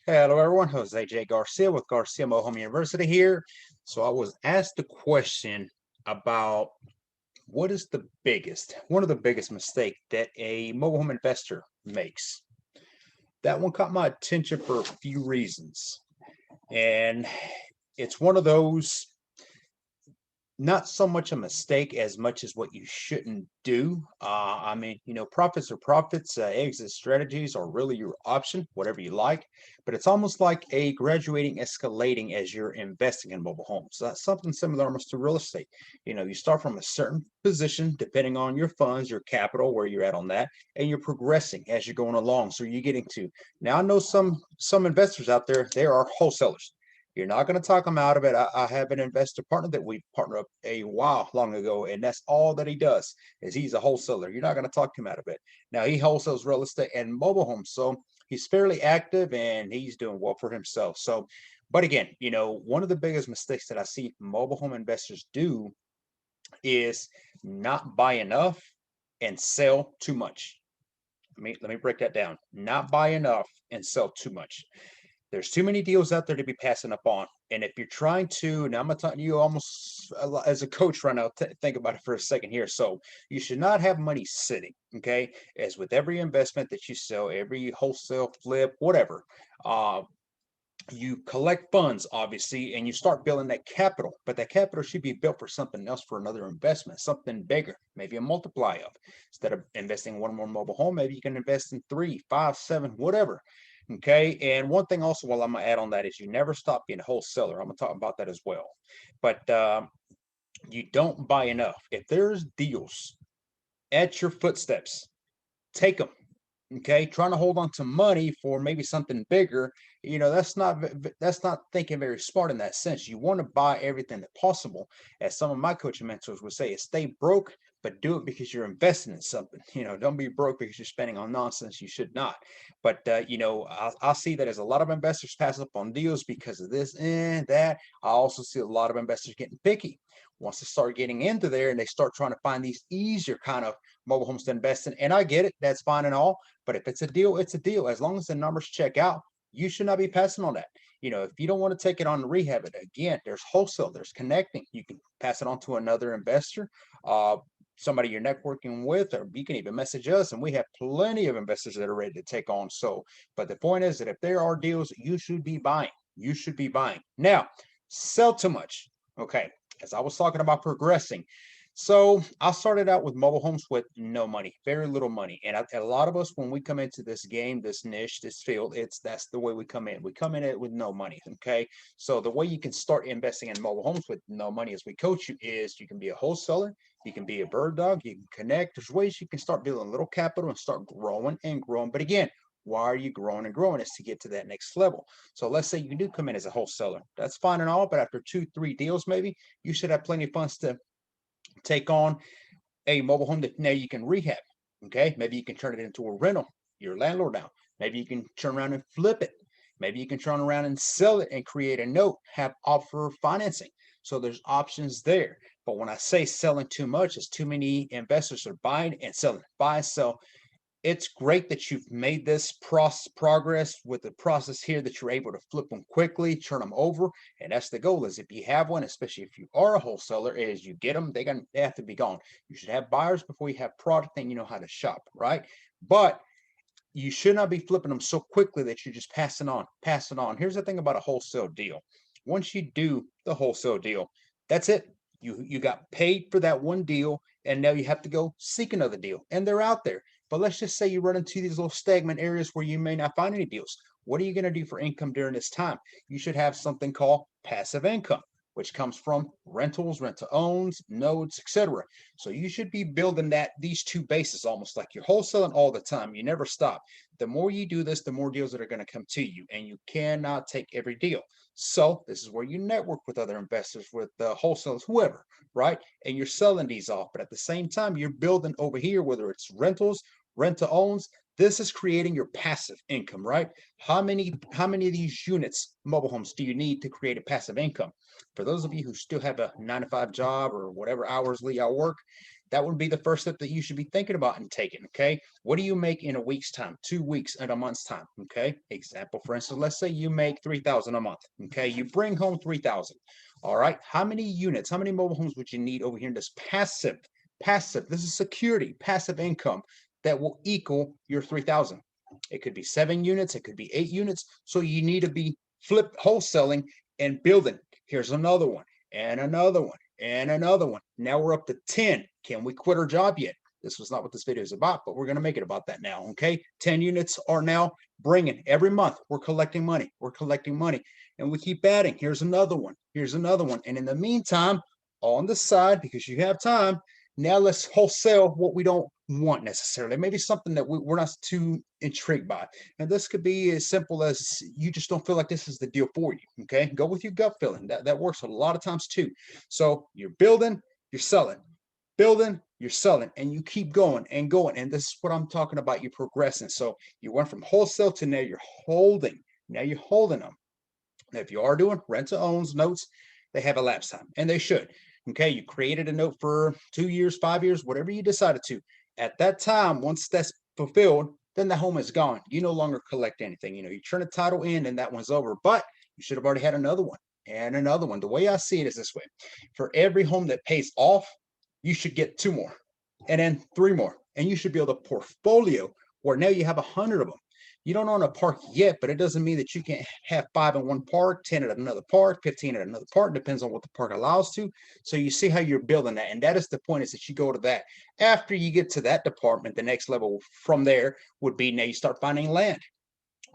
Hello, everyone. Jose J. Garcia with Garcia Mobile Home University here. So I was asked a question about what is one of the biggest mistake that a mobile home investor makes. That one caught my attention for a few reasons, and it's one of those not so much a mistake as much as what you shouldn't do. Profits are profits. Exit strategies are really your option, whatever you like. But it's almost like a graduating, escalating as you're investing in mobile homes. That's something similar almost to real estate. You start from a certain position, depending on your funds, your capital, where you're at on that, and you're progressing as you're going along. So you're getting to now. I know some investors out there. They are wholesalers. You're not going to talk him out of it. I have an investor partner that we partnered up a while long ago, and that's all that he does is he's a wholesaler. You're not going to talk him out of it. Now he wholesales real estate and mobile homes, so he's fairly active and he's doing well for himself. So, but again, one of the biggest mistakes that I see mobile home investors do is not buy enough and sell too much. Let me break that down. Not buy enough and sell too much. There's too many deals out there to be passing up on. And if you're trying to, now I'm talking to you almost as a coach right now, think about it for a second here. So you should not have money sitting, okay? As with every investment that you sell, every wholesale flip, whatever, uh, you collect funds, obviously, and you start building that capital. But that capital should be built for something else, for another investment, something bigger, maybe a multiply of. Instead of investing in one more mobile home, maybe you can invest in three, five, seven, whatever. Okay. And one thing also, while I'm going to add on that, is you never stop being a wholesaler. I'm going to talk about that as well. But you don't buy enough. If there's deals at your footsteps, take them. Okay, trying to hold on to money for maybe something bigger, that's not thinking very smart in that sense. You want to buy everything that possible. As some of my coaching mentors would say, is stay broke, but do it because you're investing in something. Don't be broke because you're spending on nonsense you should not. But I see that as a lot of investors pass up on deals because of this and that. I also see a lot of investors getting picky once they start getting into there and they start trying to find these easier kind of mobile homes to invest in. And I get it, that's fine and all. But if it's a deal, it's a deal. As long as the numbers check out, you should not be passing on that. If you don't want to take it on and rehab it, again, there's wholesale, there's connecting. You can pass it on to another investor, uh, somebody you're networking with, or you can even message us, and we have plenty of investors that are ready to take on. So, but the point is that if there are deals, you should be buying. You should be buying. Now, sell too much. Okay, as I was talking about progressing, so I started out with mobile homes with no money, very little money. And a lot of us, when we come into this game, this niche, this field, that's the way we come in. We come in it with no money. Okay. So the way you can start investing in mobile homes with no money as we coach you is you can be a wholesaler, you can be a bird dog, you can connect. There's ways you can start building a little capital and start growing and growing. But again, why are you growing and growing? Is to get to that next level. So let's say you do come in as a wholesaler. That's fine and all, but after two, three deals, maybe you should have plenty of funds to take on a mobile home that now you can rehab. Okay, maybe you can turn it into a rental. You're a landlord now. Maybe you can turn around and flip it. Maybe you can turn around and sell it and create a note, have offer financing. So there's options there. But when I say selling too much, it's too many investors are buying and selling, buy, sell. It's great that you've made this progress with the process here, that you're able to flip them quickly, turn them over. And that's the goal, is if you have one, especially if you are a wholesaler, is you get them, they have to be gone. You should have buyers before you have product and you know how to shop, right? But you should not be flipping them so quickly that you're just passing on. Here's the thing about a wholesale deal. Once you do the wholesale deal, that's it. You got paid for that one deal, and now you have to go seek another deal, and they're out there. But let's just say you run into these little stagnant areas where you may not find any deals. What are you going to do for income during this time? You should have something called passive income, which comes from rentals, rent to owns, nodes, etc. So you should be building these two bases, almost like you're wholesaling all the time. You never stop. The more you do this, the more deals that are going to come to you, and you cannot take every deal. So this is where you network with other investors, with wholesalers, whoever, right? And you're selling these off, but at the same time, you're building over here, whether it's rentals, rent to owns. This is creating your passive income, right? How many of these units, mobile homes, do you need to create a passive income? For those of you who still have a 9 to 5 job or whatever hours y'all work, that would be the first step that you should be thinking about and taking. Okay, what do you make in a week's time, 2 weeks, and a month's time? Okay, example, for instance, let's say you make 3,000 a month. Okay, you bring home 3,000. All right, how many units, how many mobile homes would you need over here in this passive, this is security, passive income that will equal your 3,000? It could be 7 units, it could be 8 units. So you need to be wholesaling and building. Here's another one, and another one, and another one. Now we're up to 10. Can we quit our job yet? This was not what this video is about, but we're going to make it about that now. Okay, 10 units are now bringing every month. We're collecting money, and we keep adding. Here's another one, here's another one. And in the meantime, on the side, because you have time, now let's wholesale what we don't want necessarily. Maybe something that we're not too intrigued by. And this could be as simple as you just don't feel like this is the deal for you. Okay, go with your gut feeling. That works a lot of times too. So you're building, you're selling, building, you're selling, and you keep going and going. And this is what I'm talking about. You're progressing. So you went from wholesale to now you're holding. Now you're holding them. Now, if you are doing rent to owns notes, they have a lapse time, and they should. Okay, you created a note for 2 years, 5 years, whatever you decided to. At that time, once that's fulfilled, then the home is gone. You no longer collect anything. You turn the title in, and that one's over. But you should have already had another one and another one. The way I see it is this way: for every home that pays off, you should get 2 more, and then 3 more, and you should build a portfolio where now you have 100 of them. You don't own a park yet, but it doesn't mean that you can't have 5 in one park, 10 at another park, 15 at another park. Depends on what the park allows to. So you see how you're building that. And that is the point, is that you go to that. After you get to that department, the next level from there would be now you start finding land,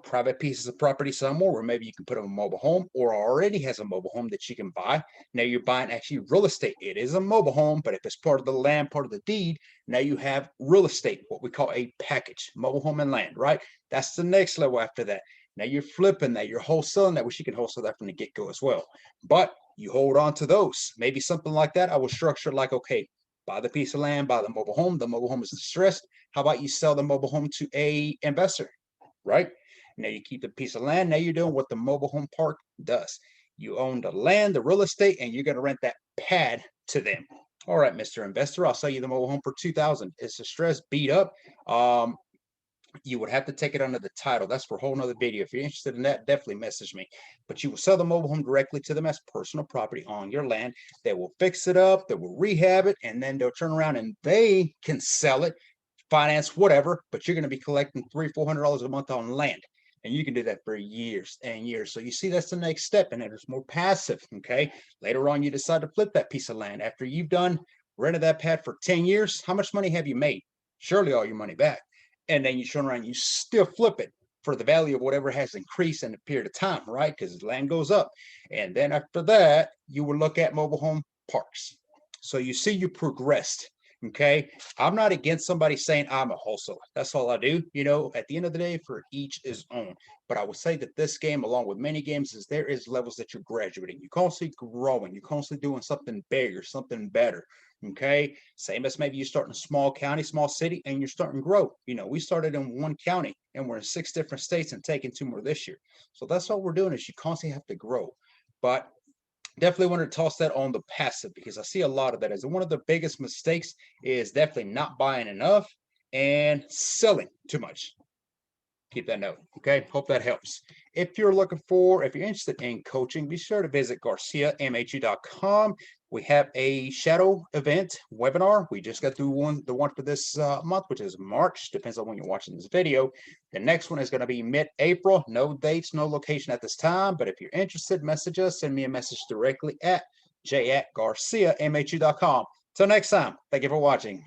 private pieces of property somewhere where maybe you can put a mobile home, or already has a mobile home that you can buy. Now you're buying actually real estate. It is a mobile home, but if it's part of the land, part of the deed, now you have real estate, what we call a package, mobile home and land, right? That's the next level after that. Now you're flipping that, you're wholesaling that, which you can wholesale that from the get-go as well. But you hold on to those. Maybe something like that, I would structure like, okay, buy the piece of land, buy the mobile home. The mobile home is distressed. How about you sell the mobile home to a investor, right? Now you keep the piece of land. Now you're doing what the mobile home park does. You own the land, the real estate, and you're going to rent that pad to them. All right, Mr. Investor, I'll sell you the mobile home for 2,000. It's distressed, beat up. You would have to take it under the title. That's for a whole nother video. If you're interested in that, definitely message me. But you will sell the mobile home directly to them as personal property on your land. They will fix it up, they will rehab it, and then they'll turn around and they can sell it, finance, whatever. But you're going to be collecting $300-400 a month on land. And you can do that for years and years. So you see, that's the next step, and it's more passive. Okay. Later on, you decide to flip that piece of land after you've done rented that pad for 10 years. How much money have you made? Surely all your money back. And then you turn around, you still flip it for the value of whatever has increased in a period of time, right? Because the land goes up. And then after that, you will look at mobile home parks. So you see, you progressed. Okay, I'm not against somebody saying I'm a wholesaler. That's all I do. At the end of the day, for each is own. But I would say that this game, along with many games, is there is levels that you're graduating. You're constantly growing. You're constantly doing something bigger, something better. Okay, same as maybe you start in a small county, small city, and you're starting to grow. We started in one county, and we're in 6 different states and taking 2 more this year. So that's what we're doing, is you constantly have to grow. But definitely want to toss that on the passive, because I see a lot of that as one of the biggest mistakes, is definitely not buying enough and selling too much. Keep that note. Okay, hope that helps. If you're interested in coaching, be sure to visit GarciaMHU.com. We have a shadow event webinar. We just got through the one for this month, which is March. Depends on when you're watching this video. The next one is going to be mid-April. No dates, no location at this time. But if you're interested, message us. Send me a message directly at j@GarciaMHU.com. Till next time, thank you for watching.